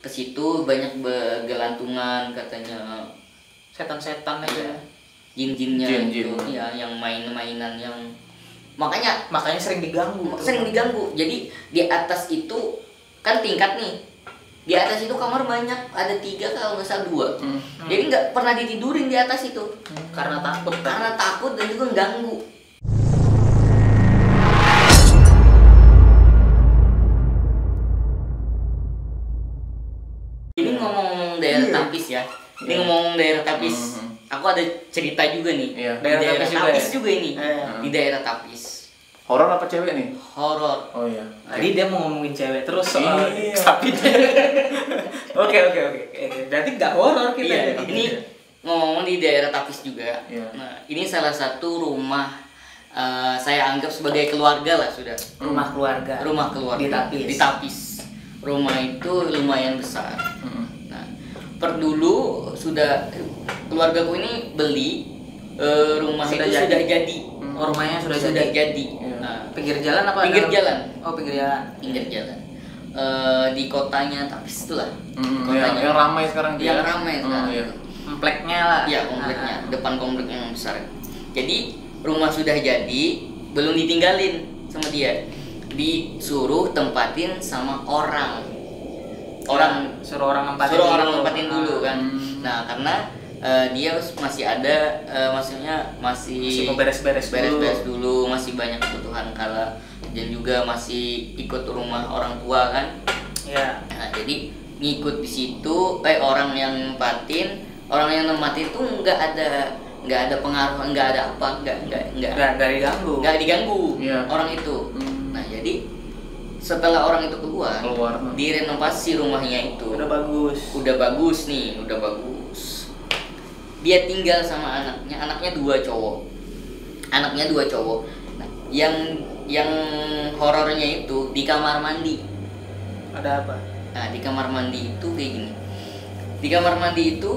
ke situ banyak bergelantungan katanya, Setan-setan aja. jin-jinnya Jin. itu ya, yang mainan yang makanya Sering diganggu. sering diganggu. Jadi di atas itu kan tingkat nih, di atas itu kamar banyak, ada 3 kalau nggak salah 2. Jadi nggak pernah ditidurin di atas itu Karena takut kan. karena takut dan juga ganggu. Ini ngomong daerah Tapis ya. Ini ngomong daerah Tapis. Aku ada cerita juga nih. Iya. Di daerah Tapis juga Tapis ya? juga ini. Di daerah Tapis. Horor apa cewek nih? Horor. Oh iya. Tadi dia mau ngomongin cewek terus soal Iya. sapi. Oke. Berarti nggak horor kita. Iya, ya? ini ngomong di daerah Tapis juga. Iya. Nah, ini salah satu rumah saya anggap sebagai keluarga lah sudah. Rumah keluarga. Rumah keluarga Di Tapis. Di Tapis. Rumah itu lumayan besar. Nah, dulu sudah keluargaku ini beli rumah Sudah itu jadi. sudah jadi. Oh, rumahnya sudah jadi. Iya. Nah, Pinggir jalan apa? pinggir dalam- jalan. Oh, pinggir jalan. Pinggir jalan. Di kotanya Tapis itulah. Yang ramai sekarang dia. Yang ramai sekarang. Iya. Kompleknya lah. Iya, kompleknya, depan komplek yang besar. Jadi rumah sudah jadi, belum ditinggalin sama dia. Disuruh tempatin sama orang. Suruh orang Nempatin dulu kan. Nah, karena dia masih ada maksudnya masih mau beres-beres dulu, masih banyak kebutuhan kala dan juga masih ikut rumah orang tua kan. Iya. Nah, jadi ngikut di situ orang yang nempatin tuh nggak ada pengaruh, nggak ada apa, Nggak diganggu. nggak diganggu Iya. orang itu. Nah, jadi setelah orang itu keluar direnovasi rumahnya itu. Udah bagus. Udah bagus. Dia tinggal sama anaknya 2 cowok. Nah, yang horornya itu di kamar mandi. Ada apa? Nah, di kamar mandi itu kayak gini. Di kamar mandi itu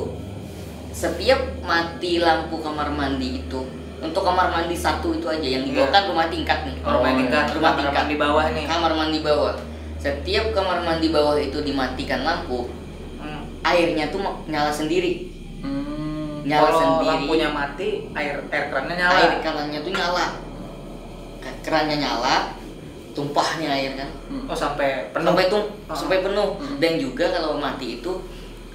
setiap mati lampu kamar mandi itu, untuk kamar mandi 1 itu aja yang di bawah kan rumah tingkat nih. Rumah tingkat. Rumah tingkat di bawah nih. Kamar mandi bawah. Setiap kamar mandi bawah itu dimatikan lampu, airnya tuh nyala sendiri. Nyala Kalau sendiri. lampunya mati, air kerannya nyala. Air kerannya tuh nyala. Kerannya nyala, tumpahnya air kan. Oh, sampai penuh. Sampai penuh. Dan juga kalau mati itu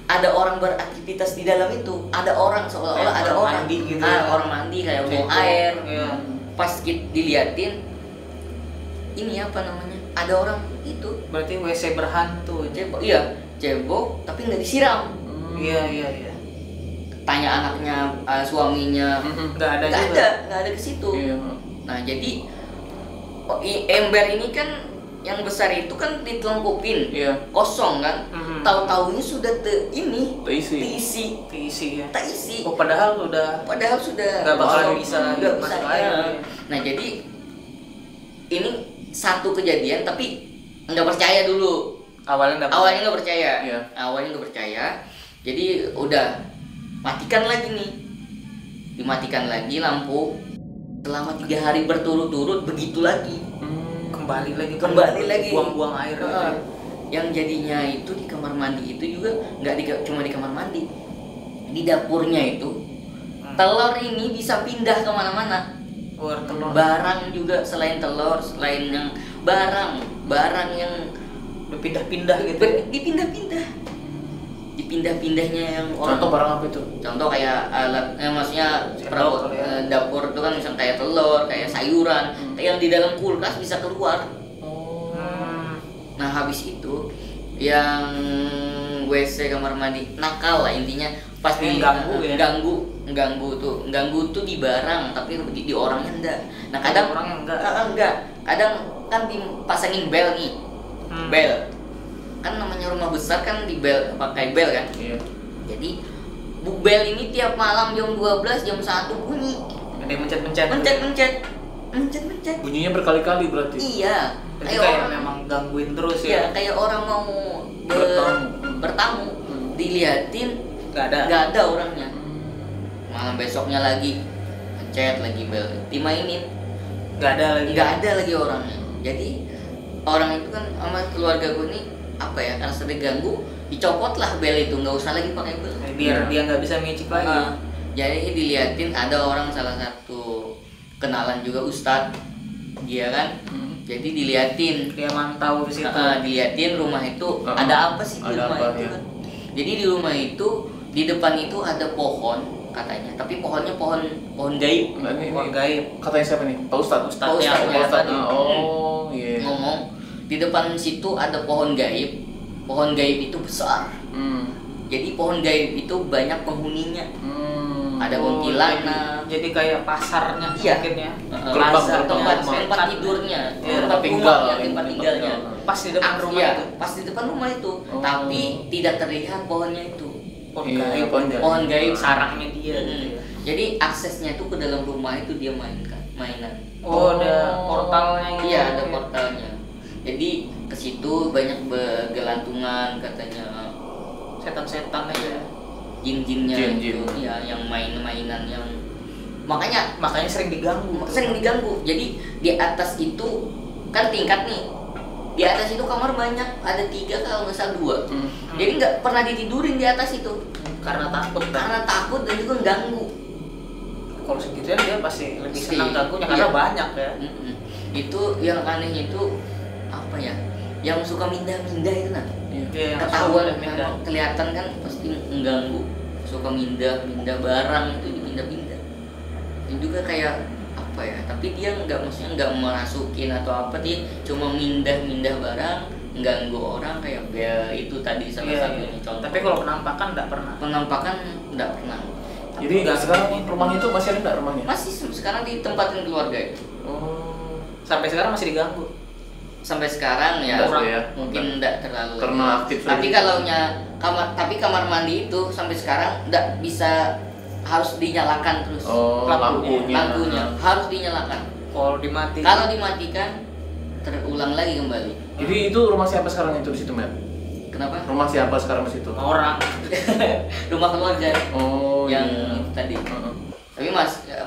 ada orang beraktivitas di dalam itu. Ada orang seolah-olah ada orang mandi gitu. orang mandi kayak mau air. Iya. Pas diliatin, ini apa namanya? Ada orang itu Berarti WC berhantu. cebok tapi nggak disiram. Iya. Tanya anaknya, suaminya, Nggak ada nggak juga. ada ke situ. Iya. Nah, jadi ember ini kan yang besar itu kan ditelengkupin, Iya. kosong kan. Tahu-taunya sudah Terisi. Diisi ya. tak isi. Oh, padahal sudah nggak bakal bisa nggak masuk bisa, air. ya. Nah, jadi ini satu kejadian tapi nggak percaya dulu. Awalnya Awalnya nggak percaya. Iya. Awalnya nggak percaya. Jadi udah matikan lagi nih. Dimatikan lagi lampu. Selama 3 hari berturut-turut begitu lagi. kembali lagi buang-buang air gitu ya. Yang jadinya itu di kamar mandi itu juga nggak cuma di kamar mandi, di dapurnya itu telur ini bisa pindah kemana-mana. Telur. Barang juga selain telur, selain yang barang yang Pindah-pindah gitu. dipindah-pindahnya yang orang. Contoh barang apa itu? Contoh kayak alat, maksudnya Sendok perabot kali ya. dapur itu kan misalnya kayak telur, kayak sayuran, yang di dalam kulkas bisa keluar. Nah, habis itu yang WC kamar mandi nakal lah intinya, pas Ganggu ya? Ganggu tuh di barang tapi di orangnya enggak. Nah, kadang orangnya enggak. Kadang kan dipasangin bel nih. Bel. Kan namanya rumah besar kan pakai bel kan. Iya. Jadi bel ini tiap malam jam 12, jam 1 bunyi. Ada yang mencet-mencet. Mencet. Bunyinya berkali-kali berarti. Iya. Jadi kayak memang gangguin terus ya. Iya, kayak orang mau bertamu. Diliatin nggak ada orangnya. Malam besoknya lagi mencet lagi bel, dimainin. Nggak ada lagi orangnya. Jadi orang itu kan sama keluarga gue ini apa ya, karena sering ganggu, dicopot lah bel itu, nggak usah lagi pakai bel. Biar dia nggak bisa micik lagi. Jadi diliatin ada orang salah satu kenalan juga ustadz dia kan. Jadi diliatin, Dia mantau di situ. diliatin rumah itu ada apa sih di Ada rumah apa, itu ya. kan. Jadi di rumah itu di depan itu ada pohon katanya, tapi pohonnya pohon gaib. Nah, ini Pohon gaib. katanya siapa nih? Pak Ustadz. Ustadz Pak yang Ustadz. tadi. Oh, iya. Ngomong di depan situ ada pohon gaib. Pohon gaib itu besar. Jadi pohon gaib itu banyak penghuninya. Ada kuntilanak. Jadi kayak pasarnya Iya. mungkin ya. Tempat tidurnya, Iya, tempat tinggal, rumah, tempat tinggalnya. Pas di depan rumah Iya, itu. pas di depan rumah itu. Tapi tidak terlihat pohonnya itu. Pohon Iya, gaib. Pohon gaib. Sarangnya dia gitu ya. Jadi aksesnya itu ke dalam rumah itu dia mainan. Oh, ada portalnya gitu. Iya, ada portalnya. Jadi ke situ banyak bergelantungan katanya Setan-setan aja. jin-jinnya Jin. itu, ya yang mainan yang makanya Makanya sering diganggu. sering diganggu. Jadi di atas itu kan tingkat nih. Di atas itu kamar banyak, ada 3 kalau nggak salah 2. Jadi nggak pernah ditidurin di atas itu Karena takut kan. karena takut dan juga ganggu. Kalau segituan dia pasti lebih Pasti. senang ganggunya karena Iya. banyak ya. Itu yang aneh itu apa ya? Yang suka mindah-mindah itu nah. Iya, yang Ketahuan suka mindah. memang kelihatan kan pasti mengganggu. Suka mindah barang itu dipindah-pindah. Dan juga kayak apa ya? Tapi dia maksudnya nggak merasukin atau apa, dia cuma mindah barang, ganggu orang kayak bel itu tadi salah Iya, satunya iya. contoh. Tapi kalau penampakan enggak pernah. penampakan nggak pernah. Jadi Nggak sekarang seperti itu. rumah itu masih ada nggak rumahnya? Masih sekarang ditempatin keluarga ya. Oh. Sampai sekarang masih diganggu. Sampai sekarang ya, Nggak ya? mungkin enggak terlalu Karena aktif tapi lagi. kamar mandi itu sampai sekarang enggak bisa, harus dinyalakan terus. Oh, lampunya. Harus dinyalakan. Kalau dimati. Kalau dimatikan terulang lagi kembali. Jadi itu rumah siapa sekarang itu di situ, Mer? Kenapa? Rumah siapa sekarang di situ? orang. Rumah keluarga Oh, yang iya. itu tadi. Heeh. Tapi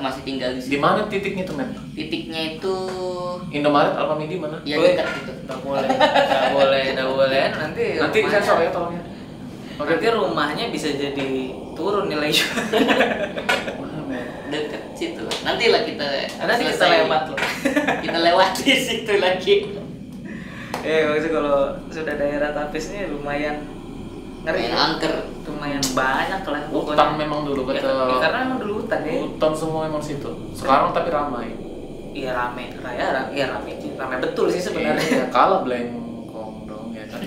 masih tinggal di Di situ. mana titiknya tuh, Mer? Titiknya itu Indomaret, Alfamidi mana? ya Weh. dekat gitu. Enggak boleh. Nanti Nanti rumahnya- sensor ya tolong ya. Nanti rumahnya bisa jadi turun nilai jual. Dekat situ. Nantilah kita Nanti kita selesai. lewat loh. Kita lewati situ lagi. Maksudnya kalau sudah daerah tapisnya lumayan ngeri. Main angker. Lumayan banyak lah Hutan memang dulu Ya, kata. karena emang dulu hutan ya. Hutan semua memang situ. Sekarang tapi ramai. Iya rame, rame betul sih sebenarnya. Iya, kalah Blengkong dong ya kan.